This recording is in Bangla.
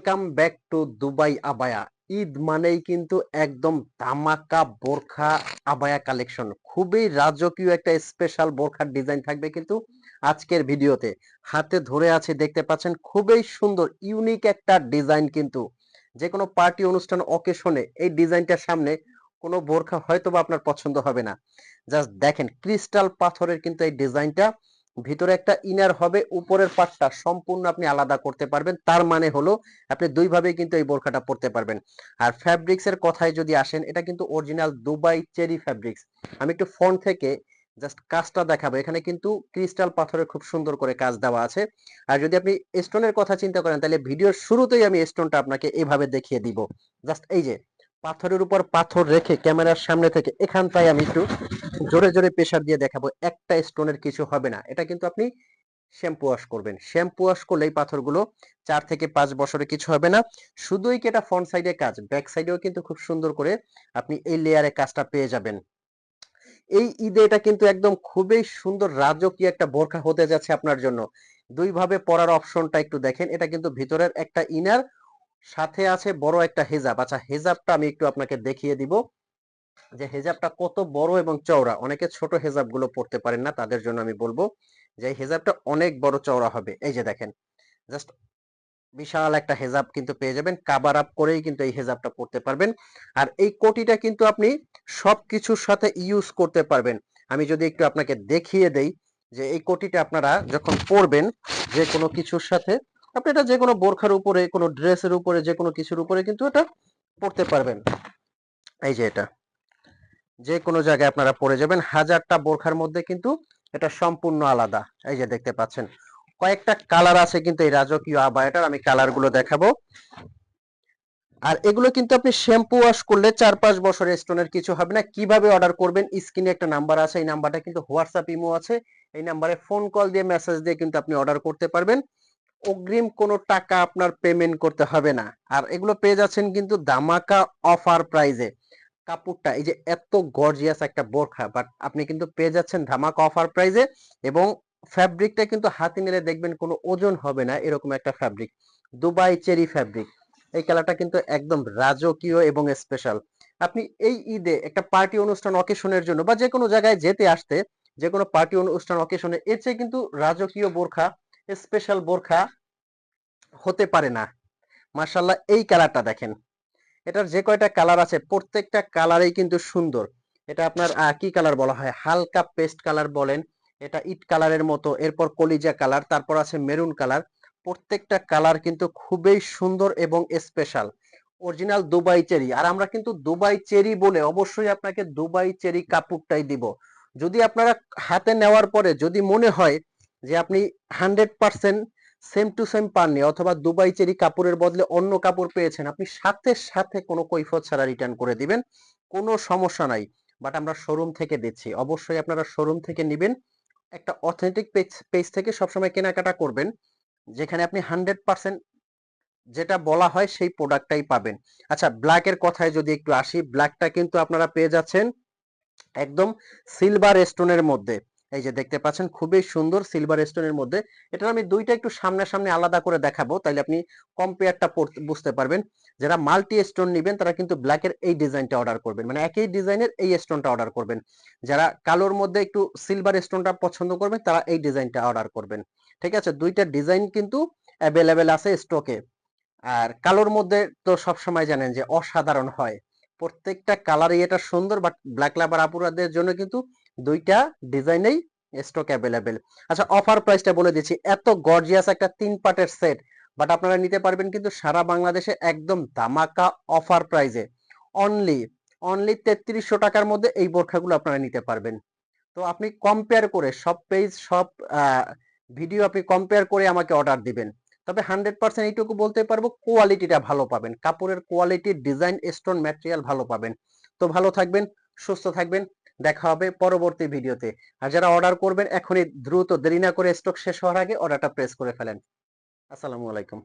Welcome back to Dubai abaya. Eid মানেই কিন্তু একদম ধামাকা বোরখা আবায়া কালেকশন। খুবই রাজকীয় একটা স্পেশাল বোরখার ডিজাইন থাকবে কিন্তু আজকের ভিডিওতে। হাতে ধরে আছে দেখতে পাচ্ছেন, খুবই সুন্দর ইউনিক একটা ডিজাইন কিন্তু। যে কোনো পার্টি অনুষ্ঠান অকেশনে এই ডিজাইনটার সামনে কোনো বোরখা হয়তো বা আপনার পছন্দ হবে না। জাস্ট দেখেন, ক্রিস্টাল পাথরের কিন্তু এই ডিজাইনটা। ভিতরে একটা ইনার হবে, উপরের পাটটা সম্পূর্ণ আপনি আলাদা করতে পারবেন। তার মানে হলো আপনি দুই ভাবে কিন্তু এই বোরখাটা পরতে পারবেন। আর ফ্যাব্রিক্স এর কথায় যদি আসেন, এটা কিন্তু অরিজিনাল দুবাই চেরি ফ্যাব্রিক্স। আমি একটু ফোন থেকে জাস্ট কাজটা দেখাবো। এখানে কিন্তু ক্রিস্টাল পাথরের খুব সুন্দর করে কাজ দেওয়া আছে। আর যদি আপনি স্টোনের কথা চিন্তা করেন, তাহলে ভিডিওর শুরুতেই আমি স্টোনটা আপনাকে এভাবে দেখিয়ে দিব। জাস্ট এই যে পাথরের উপর পাথর রেখে ক্যামেরার সামনে থেকে এখানটায় আমি একটু জোরে জোরে প্রেসার দিয়ে দেখাবো, একটা স্টোনের কিছু হবে না। এটা কিন্তু আপনি শ্যাম্পু ওয়াশ করবেন, শ্যাম্পু ওয়াশ করলে এই পাথরগুলো 4 থেকে 5 বছরে কিছু হবে না। শুধুই কি এটা ফ্রন্ট সাইডে কাজ, ব্যাক সাইডেও কিন্তু খুব সুন্দর করে আপনি এই লেয়ারে কাজটা পেয়ে যাবেন। এই ঈদে এটা কিন্তু একদম খুবই সুন্দর রাজকীয় একটা বোরখা হতে যাচ্ছে আপনার জন্য। দুই ভাবে পরার অপশনটা একটু দেখেন, এটা কিন্তু ভিতরের একটা ইনার, সাথে আছে বড় একটা হেজাব। আচ্ছা, হেজাবটা আমি একটু আপনাকে দেখিয়ে দিব যে হেজাবটা কত বড় এবং চওড়া। অনেকে ছোট হেজাব গুলো পড়তে পারেন না, তাদের জন্য আমি বলবো যে এই হেজাবটা অনেক বড় চওড়া হবে। এই যে দেখেন, জাস্ট বিশাল একটা হেজাব কিন্তু পেয়ে যাবেন। কাভার আপ করেই কিন্তু এই হেজাবটা পড়তে পারবেন। আর এই কোটিটা কিন্তু আপনি সবকিছুর সাথে ইউজ করতে পারবেন। আমি যদি একটু আপনাকে দেখিয়ে দেই যে এই কোটিটা আপনারা যখন পরবেন যে কোনো কিছুর সাথে, আপনি এটা যে কোনো বোরখার উপরে, কোনো ড্রেসের উপরে, যে কোনো কিছুর উপরে কিন্তু এটা পরতে পারবেন। এই যে এটা যে কোনো জায়গায় আপনারা পরে যাবেন। হাজারটা বোরখার মধ্যে কিন্তু এটা সম্পূর্ণ আলাদা। এই যে দেখতে পাচ্ছেন, কয়েকটা কালার আছে কিন্তু এই রাজকীয় আবায়াটার। আমি কালার গুলো দেখাবো। আর এগুলো কিন্তু আপনি শ্যাম্পু ওয়াশ করলে 4-5 বছরের স্টোনের কিছু হবে না। কিভাবে অর্ডার করবেন, স্ক্রিনে একটা নাম্বার আছে, এই নাম্বারটা কিন্তু হোয়াটসঅ্যাপ ইমো আছে। এই নাম্বারে ফোন কল দিয়ে মেসেজ দিয়ে কিন্তু আপনি অর্ডার করতে পারবেন। অগ্রিম কোনো টাকা আপনার পেমেন্ট করতে হবে না। আর এগুলো পেয়ে যাচ্ছেন কিন্তু দামাকা অফার প্রাইজে। কাপড়টা এই যে এত গর্জিয়াস একটা বোরখা, বাট আপনি কিন্তু পেয়ে যাচ্ছেন ধামাকা অফার প্রাইজে। এবং ফ্যাব্রিকটা কিন্তু হাতে নিলে দেখবেন কোনো ওজন হবে না, এরকম একটা ফ্যাব্রিক, দুবাই চেরি ফ্যাব্রিক। এই কালারটা কিন্তু একদম রাজকীয় এবং স্পেশাল। আপনি এই ঈদে একটা পার্টি অনুষ্ঠান অকেশনের জন্য বা যে কোনো জায়গায় যেতে আসতে, যে কোনো পার্টি অনুষ্ঠান অকেশনে এর চেয়ে কিন্তু রাজকীয় বোরখা, স্পেশাল বোরখা হতে পারে না। মাশাআল্লাহ, এই কালারটা দেখেন। এটার যে কয়টা কালার আছে প্রত্যেকটা কালারই কিন্তু সুন্দর। এটা আপনার কি কালার বলা হয়, হালকা পেস্ট কালার বলেন, এটা ইট কালারের মতো, এরপর কলিজা কালার, তারপর আছে মেরুন কালার। প্রত্যেকটা কালার কিন্তু খুবই সুন্দর এবং স্পেশাল। Original Dubai cherry. আর আমরা কিন্তু দুবাই চেরি বলে অবশ্যই আপনাকে দুবাই চেরি কাপড়টাই দিব। যদি আপনারা হাতে নেওয়ার পরে যদি মনে হয় যে আপনি 100% সেম টু সেম পাননি, অথবা দুবাই চেরি কাপড়ের বদলে অন্য কাপড় পেয়েছেন, আপনি সাথে সাথে কোনো কৈফিয়ত ছাড়া রিটার্ন করে দিবেন, কোনো সমস্যা নাই। বাট আমরা শোরুম থেকে দিচ্ছি, অবশ্যই আপনারা শোরুম থেকে নিবেন। একটা অথেন্টিক পেজ পেজ থেকে সবসময় কেনাকাটা করবেন, যেখানে আপনি 100% যেটা বলা হয় সেই প্রোডাক্টটাই পাবেন। আচ্ছা, ব্ল্যাক এর কথায় যদি একটু আসি, ব্ল্যাকটা কিন্তু আপনারা পেয়ে যাচ্ছেন একদম সিলভার স্টোনের মধ্যে। এই যে দেখতে পাচ্ছেন, খুবই সুন্দর সিলভার স্টোনের মধ্যে। এটা আমি দুইটা একটু সামনে আলাদা করে দেখাবো, তাইলে আপনি কম্পেয়ারটা বুঝতে পারবেন। যারা মাল্টি স্টোন নেবেন তারা কিন্তু ব্ল্যাকের এই ডিজাইনটা অর্ডার করবেন, মানে একই ডিজাইনের এই স্টোনটা অর্ডার করবেন। যারা কালোর মধ্যে একটু সিলভার স্টোনটা পছন্দ করবেন তারা এই ডিজাইনটা অর্ডার করবেন। ঠিক আছে, দুইটা ডিজাইন কিন্তু অ্যাভেলেবেল আছে স্টকে। আর কালোর মধ্যে তো সবসময় জানেন যে অসাধারণ হয়। প্রত্যেকটা কালারই এটা সুন্দর, বাট ব্ল্যাক লাভার আপুরাদের জন্য কিন্তু দুইটা ডিজাইনেই স্টক অ্যাভেলেবেল। আচ্ছা, অফার প্রাইসটা বলে দিচ্ছি। এত গর্জিয়াস একটা 3 পার্টের সেট, বাট আপনারা নিতে পারবেন কিন্তু সারা বাংলাদেশে একদম ধামাকা অফার প্রাইজে। অনলি অনলি 3300 টাকার মধ্যে এই বোরখাগুলো আপনারা নিতে পারবেন। তো আপনি কম্পেয়ার করে সব পেজ, সব ভিডিও আপনি কম্পেয়ার করে আমাকে অর্ডার দিবেন। তবে 100% এইটুকু বলতে পারবো, কোয়ালিটিটা ভালো পাবেন, কাপড়ের কোয়ালিটি, ডিজাইন, স্টোন, ম্যাটেরিয়াল ভালো পাবেন। তো ভালো থাকবেন, সুস্থ থাকবেন, দেখা হবে পরবর্তী ভিডিওতে। আর যারা অর্ডার করবেন এখনই দ্রুত, দেরি না করে, স্টক শেষ হওয়ার আগে অর্ডারটা প্রেস করে ফেলেন। আসসালামু আলাইকুম।